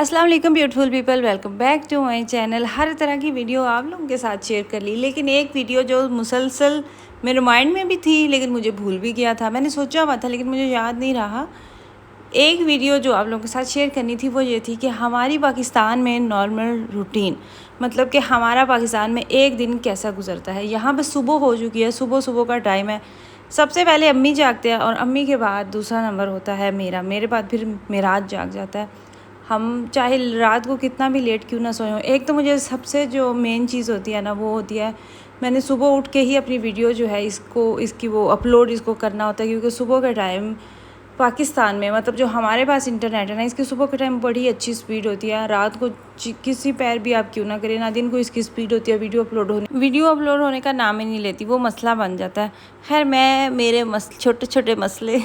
अस्सलाम वालेकुम beautiful people, welcome back to my channel. हर तरह की वीडियो आप लोगों के साथ शेयर कर ली, लेकिन एक वीडियो जो मुसलसल मेरे माइंड में भी थी लेकिन मुझे भूल भी गया था। मैंने सोचा हुआ था लेकिन मुझे याद नहीं रहा। एक वीडियो जो आप लोगों के साथ शेयर करनी थी वो ये थी कि हमारी पाकिस्तान में नॉर्मल रूटीन, मतलब कि हमारा पाकिस्तान में एक दिन कैसा गुजरता है। यहाँ पर सुबह हो चुकी है, सुबह सुबह का टाइम है। सबसे पहले अम्मी जागते हैं और अम्मी के बाद दूसरा नंबर होता है मेरे बाद फिर मेराज जाग जाता है। हम चाहे रात को कितना भी लेट क्यों ना सोए हों, एक तो मुझे सबसे जो मेन चीज़ होती है ना वो होती है, मैंने सुबह उठ के ही अपनी वीडियो जो है इसकी वो अपलोड इसको करना होता है, क्योंकि सुबह का टाइम पाकिस्तान में, मतलब जो हमारे पास इंटरनेट है ना, इसकी सुबह के टाइम बड़ी अच्छी स्पीड होती है। रात को किसी पैर भी आप क्यों ना करें ना, दिन को इसकी स्पीड होती है। वीडियो अपलोड होने का नाम ही नहीं लेती, वो मसला बन जाता है। खैर मेरे छोटे छोटे मसले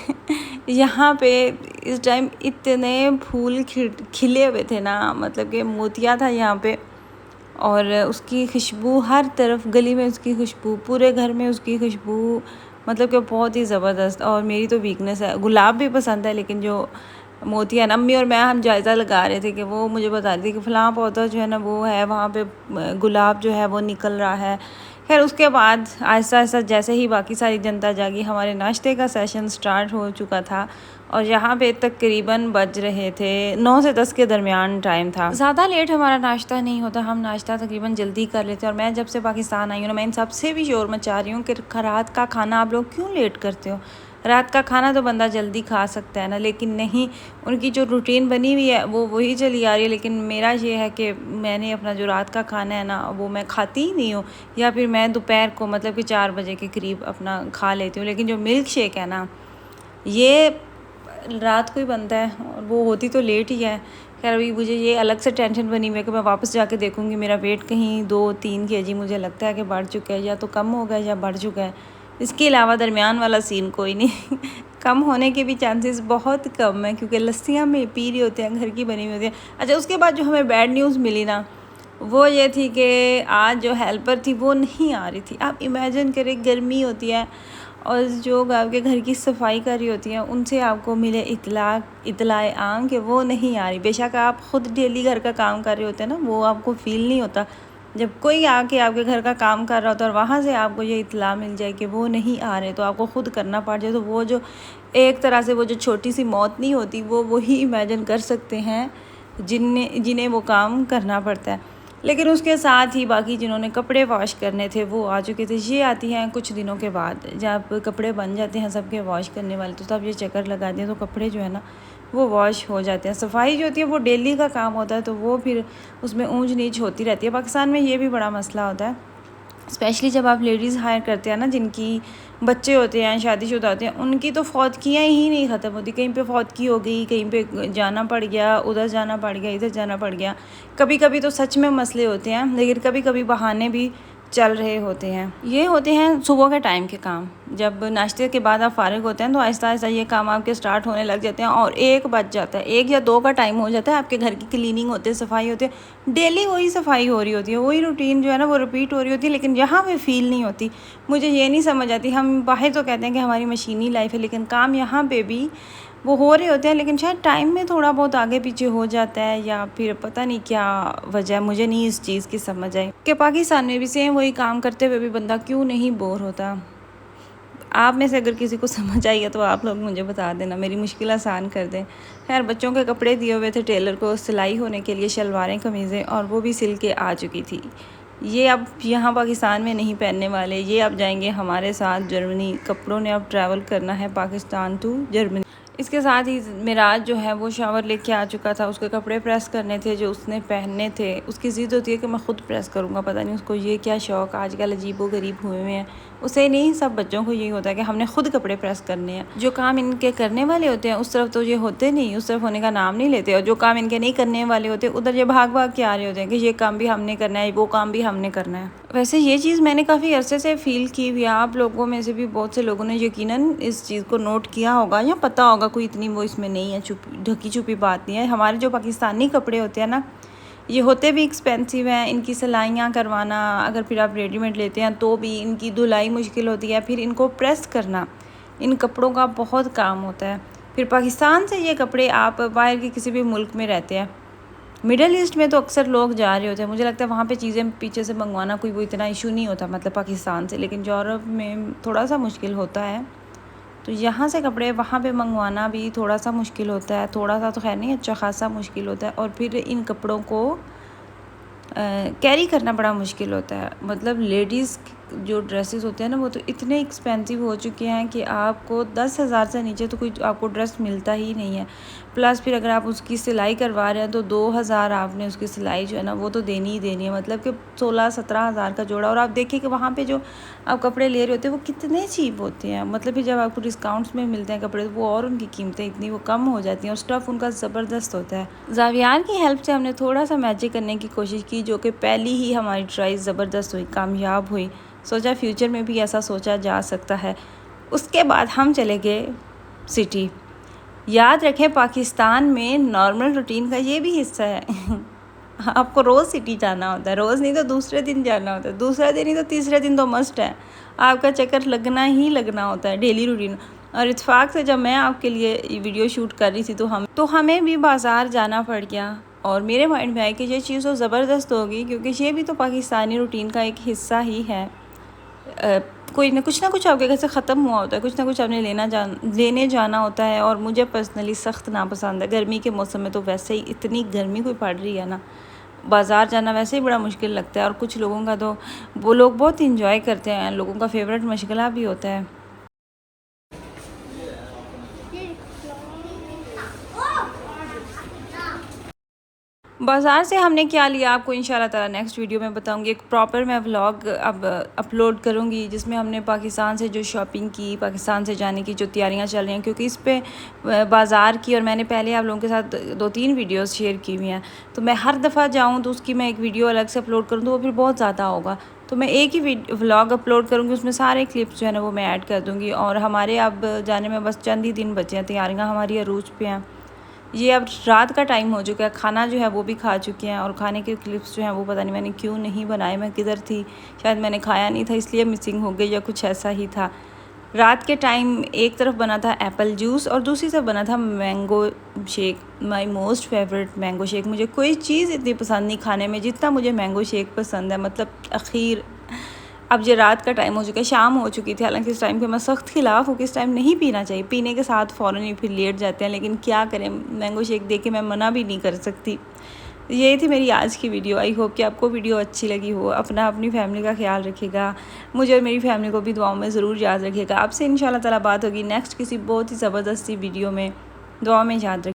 यहाँ पे इस टाइम इतने फूल खिले हुए थे ना, मतलब कि मोतिया था यहाँ पे, और उसकी खुशबू हर तरफ, गली में उसकी खुशबू, पूरे घर में उसकी खुशबू, मतलब कि बहुत ही ज़बरदस्त। और मेरी तो वीकनेस है, गुलाब भी पसंद है, लेकिन जो मोतिया, अम्मी और मैं हम जायज़ा लगा रहे थे कि वो मुझे बता रही थी कि फ़लाँ पौधा जो है ना वो है, वहाँ पे गुलाब जो है वो निकल रहा है। खैर उसके बाद आहिस्ता आहिस्ता जैसे ही बाकी सारी जनता जागी, हमारे नाश्ते का सेशन स्टार्ट हो चुका था और यहाँ पे तकरीबन बज रहे थे 9 से 10 के दरमियान टाइम था। ज़्यादा लेट हमारा नाश्ता नहीं होता, हम नाश्ता तकरीबन जल्दी कर लेते हैं। और मैं जब से पाकिस्तान आई हूँ ना, मैं इन सबसे भी शोर मचा रही हूँ कि रात का खाना आप लोग क्यों लेट करते हो। रात का खाना तो बंदा जल्दी खा सकता है ना, लेकिन नहीं, उनकी जो रूटीन बनी हुई है वो वही चली आ रही है। लेकिन मेरा ये है कि मैंने अपना जो रात का खाना है ना वो मैं खाती ही नहीं हूँ, या फिर मैं दोपहर को मतलब कि 4 बजे के करीब अपना खा लेती हूँ। लेकिन जो मिल्क शेक है ना ये रात को ही बनता है और वो होती तो लेट ही है। खैर अभी मुझे ये अलग से टेंशन बनी हुई है कि मैं वापस जाके देखूँगी मेरा वेट कहीं 2-3 kg मुझे लगता है कि बढ़ चुका है, या तो कम हो गया या बढ़ चुका है। इसके अलावा दरमियान वाला सीन कोई नहीं कम होने के भी चांसेस बहुत कम है, क्योंकि लस्सियाँ में पी रही होती हैं, घर की बनी हुई होती हैं। अच्छा, उसके बाद जो हमें बैड न्यूज़ मिली ना वो ये थी कि आज जो हेल्पर थी वो नहीं आ रही थी। आप इमेजिन करें, गर्मी होती है और जो आपके घर की सफाई कर रही होती हैं उनसे आपको मिले इतलाए आम कि वो नहीं आ रही। बेशक आप ख़ुद डेली घर का काम कर रहे होते हैं ना, वो आपको फ़ील नहीं होता। जब कोई आके आपके घर का काम कर रहा होता है और वहाँ से आपको ये इतला मिल जाए कि वो नहीं आ रहे, तो आपको ख़ुद करना पड़ जाए, तो वो जो एक तरह से वो जो छोटी सी मौत नहीं होती, वो वही इमेजिन कर सकते हैं जिन्हें वो काम करना पड़ता है। लेकिन उसके साथ ही बाकी जिन्होंने कपड़े वॉश करने थे वो आ चुके थे। ये आती हैं कुछ दिनों के बाद, जब कपड़े बन जाते हैं सबके वॉश करने वाले, तो तब ये चक्कर लगाते हैं, तो कपड़े जो है ना वो वॉश हो जाते हैं। सफाई जो होती है वो डेली का काम होता है, तो वो फिर उसमें ऊंच नीच होती रहती है। पाकिस्तान में ये भी बड़ा मसला होता है, स्पेशली जब आप लेडीज़ हायर करते हैं ना, जिनकी बच्चे होते हैं, शादीशुदा होते हैं, उनकी तो फौतगियाँ ही नहीं ख़त्म होती। कहीं पे फौतगी हो गई, कहीं पे जाना पड़ गया, उधर जाना पड़ गया, इधर जाना पड़ गया। कभी कभी तो सच में मसले होते हैं, लेकिन कभी कभी बहाने भी चल रहे होते हैं। ये होते हैं सुबह के टाइम के काम। जब नाश्ते के बाद आप फारिग होते हैं तो आहिस्ता आहिस्ता ये काम आपके स्टार्ट होने लग जाते हैं और 1 बज जाता है, 1 या 2 का टाइम हो जाता है। आपके घर की क्लीनिंग होती है, सफाई होती है, डेली वही सफाई हो रही होती है, वही रूटीन जो है ना वो रिपीट हो रही होती है, लेकिन यहाँ पे फील नहीं होती। मुझे ये नहीं समझ आती। हम बाहर तो कहते हैं कि हमारी मशीनी लाइफ है, लेकिन काम यहाँ पे भी वो हो रहे होते हैं, लेकिन शायद टाइम में थोड़ा बहुत आगे पीछे हो जाता है, या फिर पता नहीं क्या वजह है। मुझे नहीं इस चीज़ की समझ आई कि पाकिस्तान में भी सेम वही काम करते हुए भी बंदा क्यों नहीं बोर होता। आप में से अगर किसी को समझ आई है तो आप लोग मुझे बता देना, मेरी मुश्किल आसान कर दें। खैर बच्चों के कपड़े दिए हुए थे टेलर को सिलाई होने के लिए, शलवारें कमीज़ें, और वो भी सिल के आ चुकी थी। ये अब यहाँ पाकिस्तान में नहीं पहनने वाले, ये अब जाएंगे हमारे साथ जर्मनी। कपड़ों ने अब ट्रैवल करना है पाकिस्तान टू जर्मनी। इसके साथ ही मेराज जो है वो शावर लेके आ चुका था, उसके कपड़े प्रेस करने थे जो उसने पहनने थे। उसकी ज़िद होती है कि मैं ख़ुद प्रेस करूँगा, पता नहीं उसको ये क्या शौक़ आजकल अजीबो गरीब हुए हुए हैं। उसे नहीं, सब बच्चों को यही होता है कि हमने ख़ुद कपड़े प्रेस करने हैं। जो काम इनके करने वाले होते हैं उस तरफ तो ये होते नहीं, उस तरफ होने का नाम नहीं लेते, और जो काम इनके नहीं करने वाले होते उधर ये भाग भाग के आ रहे होते हैं कि ये काम भी हमने करना है, वो काम भी हमने करना है। वैसे ये चीज़ मैंने काफ़ी अरसे से फ़ील की हुई है। आप लोगों में से भी बहुत से लोगों ने यकीनन इस चीज़ को नोट किया होगा या पता होगा, कोई इतनी वो इसमें नहीं है, ढकी छुपी बात नहीं है। हमारे जो पाकिस्तानी कपड़े होते हैं ना, ये होते भी एक्सपेंसिव हैं। इनकी सिलाइयाँ करवाना, अगर फिर आप रेडीमेड लेते हैं तो भी इनकी धुलाई मुश्किल होती है, फिर इनको प्रेस करना इन कपड़ों का बहुत काम होता है। फिर पाकिस्तान से ये कपड़े आप बाहर के किसी भी मुल्क में रहते हैं, मिडल ईस्ट में तो अक्सर लोग जा रहे होते हैं, मुझे लगता है वहाँ पे चीज़ें पीछे से मंगवाना कोई वो इतना इशू नहीं होता, मतलब पाकिस्तान से, लेकिन यूरोप में थोड़ा सा मुश्किल होता है। तो यहाँ से कपड़े वहाँ पे मंगवाना भी थोड़ा सा मुश्किल होता है, थोड़ा सा तो खैर नहीं, अच्छा खासा मुश्किल होता है। और फिर इन कपड़ों को कैरी करना बड़ा मुश्किल होता है। मतलब लेडीज़ जो ड्रेसेस होते हैं ना, वो तो इतने एक्सपेंसिव हो चुके हैं कि आपको 10,000 से नीचे तो कोई आपको ड्रेस मिलता ही नहीं है। प्लस फिर अगर आप उसकी सिलाई करवा रहे हैं तो 2,000 आपने उसकी सिलाई जो है ना वो तो देनी ही देनी है, मतलब कि 16-17 हज़ार का जोड़ा। और आप देखिए कि वहाँ पे जो आप कपड़े ले रहे होते हैं वो कितने चीप होते हैं, मतलब कि जब आपको डिस्काउंट्स में मिलते हैं कपड़े तो वो और उनकी कीमतें इतनी वो कम हो जाती हैं और स्टफ़ उनका ज़बरदस्त होता है। जावियार की हेल्प से हमने थोड़ा सा मैजिक करने की कोशिश की, जो कि पहली ही हमारी ट्राई ज़बरदस्त हुई, कामयाब हुई। सोचा फ्यूचर में भी ऐसा सोचा जा सकता है। उसके बाद हम चले गए सिटी। याद रखें पाकिस्तान में नॉर्मल रूटीन का ये भी हिस्सा है आपको रोज़ सिटी जाना होता है, रोज़ नहीं तो दूसरे दिन जाना होता है, दूसरा दिन नहीं तो तीसरे दिन तो मस्ट है, आपका चक्कर लगना ही लगना होता है डेली रूटीन। और इत्तेफाक से जब मैं आपके लिए वीडियो शूट कर रही थी तो हमें भी बाज़ार जाना पड़ गया। और मेरे माइंड में आया कि ये चीज़ तो ज़बरदस्त होगी, क्योंकि ये भी तो पाकिस्तानी रूटीन का एक हिस्सा ही है। कोई ना कुछ आपके घर से ख़त्म हुआ होता है, कुछ ना कुछ आपने लेने जाना होता है। और मुझे पर्सनली सख्त नापसंद है, गर्मी के मौसम में तो वैसे ही इतनी गर्मी कोई पड़ रही है ना, बाज़ार जाना वैसे ही बड़ा मुश्किल लगता है। और कुछ लोगों का तो वो लोग बहुत इंजॉय करते हैं, लोगों का फेवरेट मशगला भी होता है। बाज़ार से हमने क्या लिया आपको इंशाल्लाह ताला नेक्स्ट वीडियो में बताऊंगी। एक प्रॉपर मैं व्लॉग अब अपलोड करूंगी जिसमें हमने पाकिस्तान से जो शॉपिंग की, पाकिस्तान से जाने की जो तैयारियां चल रही हैं, क्योंकि इस पे बाज़ार की और मैंने पहले आप लोगों के साथ 2-3 वीडियोस शेयर की हुई हैं। तो मैं हर दफ़ा जाऊँ तो उसकी मैं एक वीडियो अलग से अपलोड करूँ तो वो फिर बहुत ज़्यादा होगा। तो मैं एक ही व्लॉग अपलोड करूँगी, उसमें सारे क्लिप्स जो है ना वो मैं ऐड कर दूँगी। और हमारे अब जाने में बस चंद ही दिन बचे हैं, तैयारियाँ हमारी अरूज पे हैं। ये अब रात का टाइम हो चुका है, खाना जो है वो भी खा चुके हैं। और खाने के क्लिप्स जो हैं वो पता नहीं मैंने क्यों नहीं बनाए, मैं किधर थी, शायद मैंने खाया नहीं था इसलिए मिसिंग हो गई या कुछ ऐसा ही था। रात के टाइम एक तरफ बना था एप्पल जूस और दूसरी तरफ बना था mango shake. My most favourite mango shake. मुझे कोई चीज़ इतनी पसंद नहीं खाने में जितना मुझे मैंगो शेक पसंद है। मतलब आखिर अब ये रात का टाइम हो चुका है, शाम हो चुकी थी, हालांकि इस टाइम के मैं सख्त खिलाफ हूँ कि इस टाइम नहीं पीना चाहिए, पीने के साथ फ़ौरन ही फिर लेट जाते हैं, लेकिन क्या करें, मैंगो शेक देख के मैं मना भी नहीं कर सकती। ये थी मेरी आज की वीडियो। आई होप कि आपको वीडियो अच्छी लगी हो। अपनी फैमिली का ख्याल रखिएगा, मुझे और मेरी फैमिली को भी दुआओं में ज़रूर याद रखिएगा। आपसे इंशाल्लाह ताला बात होगी नेक्स्ट किसी बहुत ही ज़बरदस्ती वीडियो में। दुआ में याद रखिएगा।